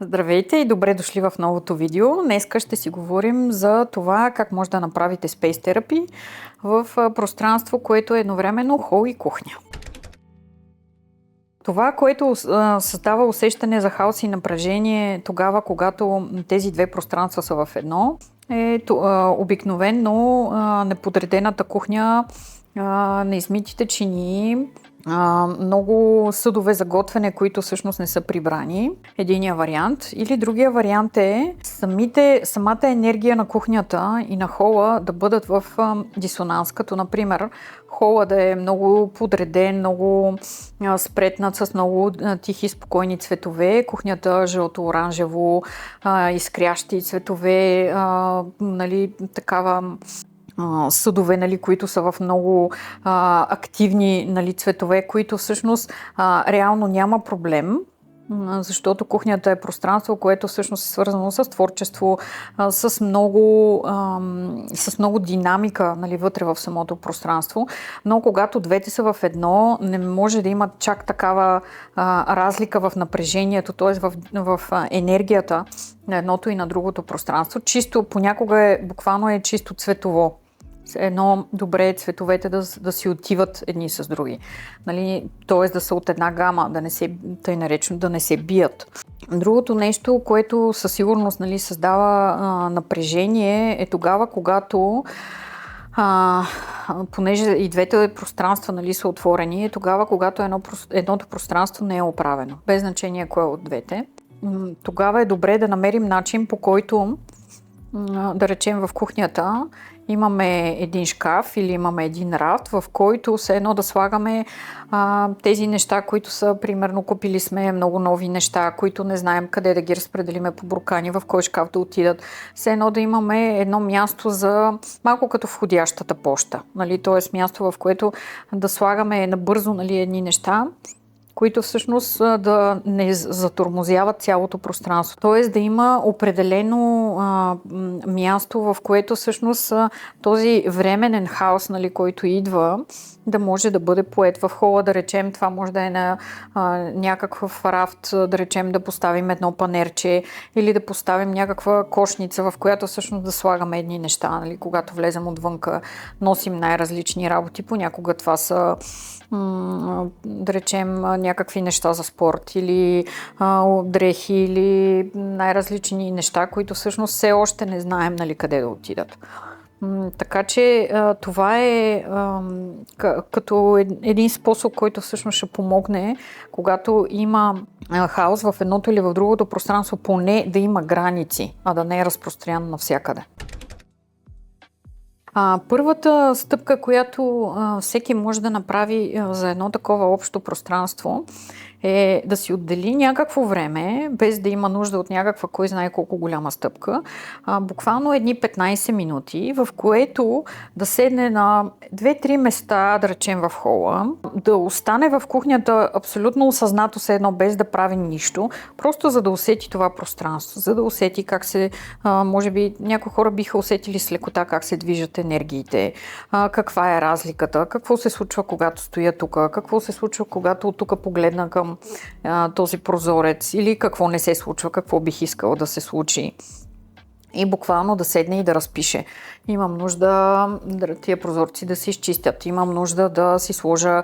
Здравейте и добре дошли в новото видео. Днеска ще си говорим за това как може да направите Space Therapy в пространство, което е едновременно хол и кухня. Това, което създава усещане за хаос и напрежение тогава, когато тези две пространства са в едно, е обикновено неподредената кухня, неизмитите чинии, много съдове за готвене, които всъщност не са прибрани. Единия вариант. Или другия вариант е самата енергия на кухнята и на хола да бъдат в дисонанс, като например хола да е много подреден, много спретнат с много тихи, спокойни цветове, кухнята жълто-оранжево, изкрящи цветове, такава съдове, които са в много активни цветове, които всъщност реално няма проблем, защото кухнята е пространство, което всъщност е свързано с творчество, с много динамика вътре в самото пространство. Но когато двете са в едно, не може да има чак такава разлика в напрежението, т.е. в енергията на едното и на другото пространство. Чисто понякога буквално е чисто цветово. Едно добре е цветовете да си отиват едни с други. Т.е. да са от една гама, тъй наречено да не се бият. Другото нещо, което със сигурност създава напрежение, е тогава, когато понеже и двете пространства са отворени, е тогава, когато едното пространство не е оправено. Без значение кое от двете. Тогава е добре да намерим начин, по който да речем в кухнята имаме един шкаф или имаме един рафт, в който все едно да слагаме тези неща, които са, примерно, купили сме много нови неща, които не знаем къде да ги разпределиме по буркани, в кой шкаф да отидат. Все едно да имаме едно място за малко като входящата поща. Т.е. място, в което да слагаме набързо едни неща, които всъщност да не затормозяват цялото пространство. Т.е. да има определено място, в което всъщност този временен хаос, който идва, да може да бъде поет в хола, да речем. Това може да е на някакъв рафт, да речем да поставим едно панерче или да поставим някаква кошница, в която всъщност да слагаме едни неща. Когато влезем отвънка, носим най-различни работи. Понякога това са да речем някакви неща за спорт или дрехи или най-различни неща, които всъщност все още не знаем къде да отидат. Така че това е като един способ, който всъщност ще помогне, когато има хаос в едното или в другото пространство, поне да има граници, а да не е разпространено навсякъде. Първата стъпка, която всеки може да направи за едно такова общо пространство, е да си отдели някакво време, без да има нужда от някаква кой знае колко голяма стъпка, буквално едни 15 минути, в което да седне на 2-3 места, да речем в хола, да остане в кухнята абсолютно осъзнато се едно, без да прави нищо, просто за да усети това пространство, за да усети как се, може би някои хора биха усетили с лекота как се движат енергиите, каква е разликата, какво се случва когато стоя тук, какво се случва когато от тук погледна към този прозорец или какво не се случва, какво бих искала да се случи. И буквално да седне и да разпише. Имам нужда тия прозорци да се изчистят. Имам нужда да си сложа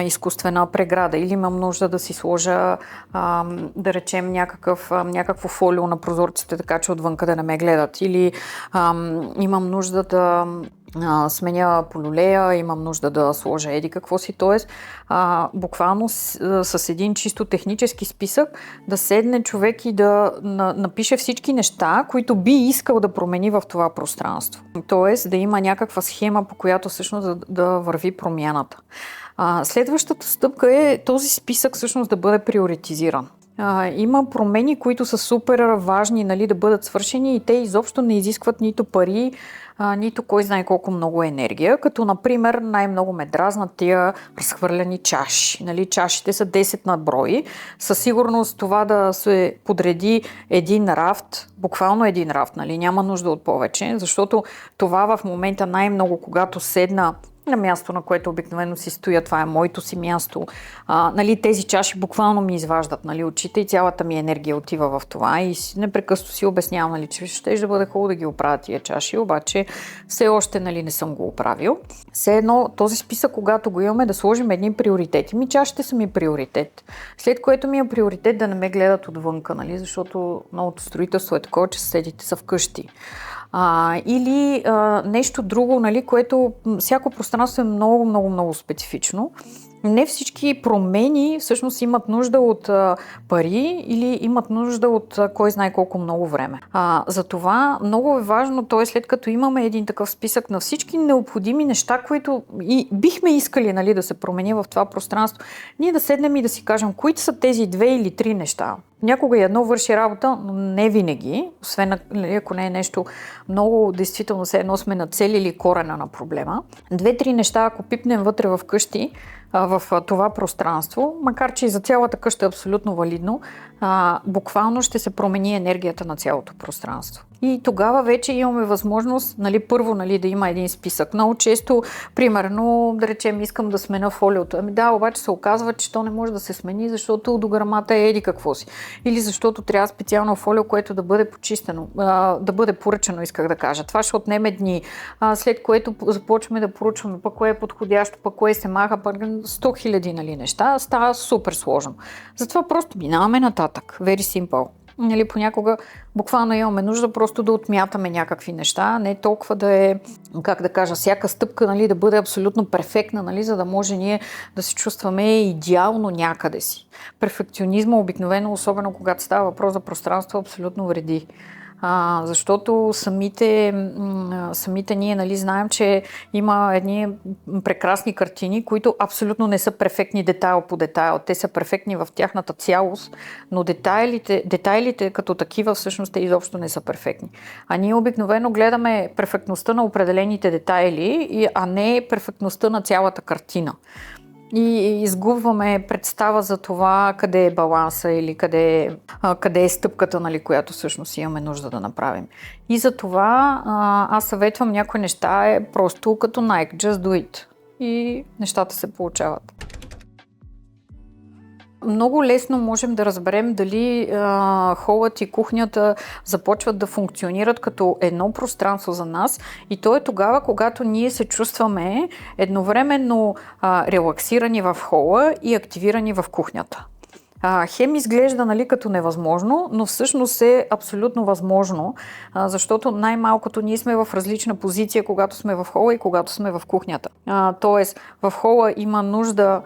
изкуствена преграда. Или имам нужда да си сложа, да речем, някакво фолио на прозорците, така че отвънка да не ме гледат. Или имам нужда да сменя полюлея, имам нужда да сложа еди какво си. Тоест, буквално с един чисто технически списък да седне човек и да напише всички неща, които би искал да промени в това пространство. Тоест, да има някаква схема, по която всъщност да върви промяната. Следващата стъпка е този списък всъщност да бъде приоритизиран. Има промени, които са супер важни да бъдат свършени и те изобщо не изискват нито пари, нито кой знае колко много енергия, като например най-много ме дразнат тия разхвърляни чаши. Чашите са 10 на брой. Със сигурност това да се подреди един рафт, буквално един рафт, няма нужда от повече, защото това в момента най-много, когато седна на място, на което обикновено си стоя, това е моето си място. Нали, тези чаши буквално ми изваждат, нали, очите и цялата ми енергия отива в това и непрекъснато си обяснявам, нали, че ще да бъде хубаво да ги оправя тия чаши, обаче все още, нали, не съм го оправил. Все едно този списък, когато го имаме, да сложим едни приоритети. Чашите са ми приоритет. След което ми е приоритет да не ме гледат отвънка, нали, защото новото строителство е такова, че съседите са вкъщи. Или нещо друго, нали, което всяко пространство е много, много, много специфично. Не всички промени всъщност имат нужда от пари или имат нужда от кой знае колко много време. Затова много е важно, т.е. след като имаме един такъв списък на всички необходими неща, които и бихме искали, нали, да се промени в това пространство, ние да седнем и да си кажем, кои са тези 2 или 3 неща. Някога едно върши работа, но не винаги, освен ако не е нещо много, действително все едно сме нацелили корена на проблема. 2-3 неща, ако пипнем вътре в къщи, в това пространство, макар че и за цялата къща е абсолютно валидно, буквално ще се промени енергията на цялото пространство. И тогава вече имаме възможност, нали, първо, нали, да има един списък. Много често, примерно, да речем, искам да смена фолиото. Да, обаче се оказва, че то не може да се смени, защото дограмата е еди какво си. Или защото трябва специално фолио, което да бъде почистено, да бъде поръчано, исках да кажа. Това ще отнеме дни, след което започваме да поручваме пък кое е подходящо, пък кое се маха, пък 100 000, нали, неща. Става супер сложно. Затова просто минаваме нататък. Very simple. Нали, понякога буквално имаме нужда просто да отмятаме някакви неща, не толкова да е, как да кажа, всяка стъпка, нали, да бъде абсолютно перфектна, нали, за да може ние да се чувстваме идеално някъде си. Перфекционизма обикновено, особено когато става въпрос за пространство, абсолютно вреди. Защото самите ние, нали, знаем, че има едни прекрасни картини, които абсолютно не са перфектни детайл по детайл. Те са перфектни в тяхната цялост, но детайлите като такива всъщност те изобщо не са перфектни. А ние обикновено гледаме перфектността на определените детайли, а не перфектността на цялата картина. И изгубваме представа за това къде е баланса или къде е стъпката, нали, която всъщност имаме нужда да направим. И за това аз съветвам някои неща просто като Nike, just do it. И нещата се получават. Много лесно можем да разберем дали холът и кухнята започват да функционират като едно пространство за нас, и то е тогава, когато ние се чувстваме едновременно релаксирани в хола и активирани в кухнята. Хем изглежда, нали, като невъзможно, но всъщност е абсолютно възможно, защото най-малкото ние сме в различна позиция, когато сме в хола и когато сме в кухнята. Тоест, в хола има нужда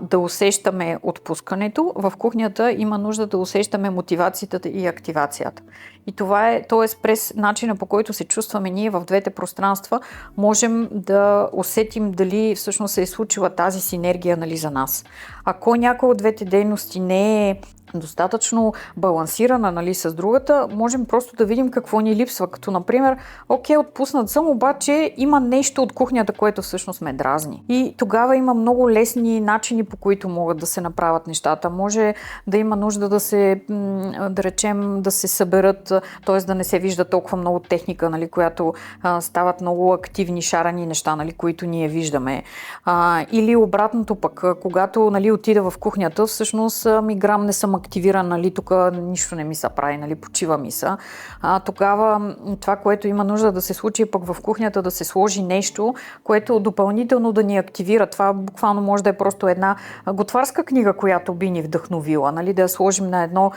да усещаме отпускането, в кухнята има нужда да усещаме мотивацията и активацията. И това е, т.е. през начина, по който се чувстваме ние в двете пространства, можем да усетим дали всъщност се е случила тази синергия, нали, за нас. Ако някоя от двете дейности не е достатъчно балансирана, нали, с другата, можем просто да видим какво ни липсва. Като, например, окей, отпуснат съм, обаче има нещо от кухнята, което всъщност ме дразни. И тогава има много лесни начини, по които могат да се направят нещата. Може да има нужда да се, да речем, да се съберат, т.е. да не се вижда толкова много техника, нали, която стават много активни шарани неща, нали, които ние виждаме. Или обратното пък, когато, нали, отида в кухнята, всъщност грам не съм активиран, нали, тук нищо не ми се прави, нали, почива ми се. Тогава това, което има нужда да се случи, пък в кухнята да се сложи нещо, което допълнително да ни активира. Това буквално може да е просто една готварска книга, която би ни вдъхновила, нали, да я сложим на едно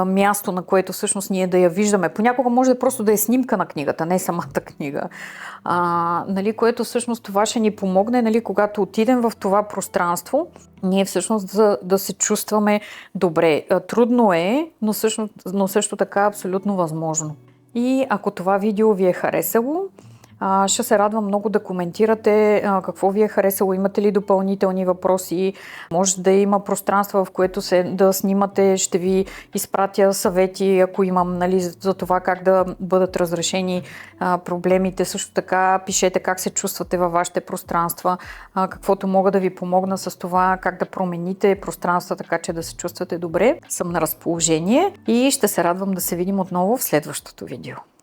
място, на което всъщност ние да я виждаме. Понякога може да просто да е снимка на книгата, не самата книга. Нали, което всъщност това ще ни помогне, нали, когато отидем в това пространство, ние всъщност да се чувстваме добре. Трудно е, но също така абсолютно възможно. И ако това видео ви е харесало, ще се радвам много да коментирате какво ви е харесало, имате ли допълнителни въпроси, може да има пространство, в което да снимате, ще ви изпратя съвети, ако имам, нали, за това как да бъдат разрешени проблемите. Също така пишете как се чувствате във вашите пространства, каквото мога да ви помогна с това, как да промените пространства, така че да се чувствате добре. Съм на разположение и ще се радвам да се видим отново в следващото видео.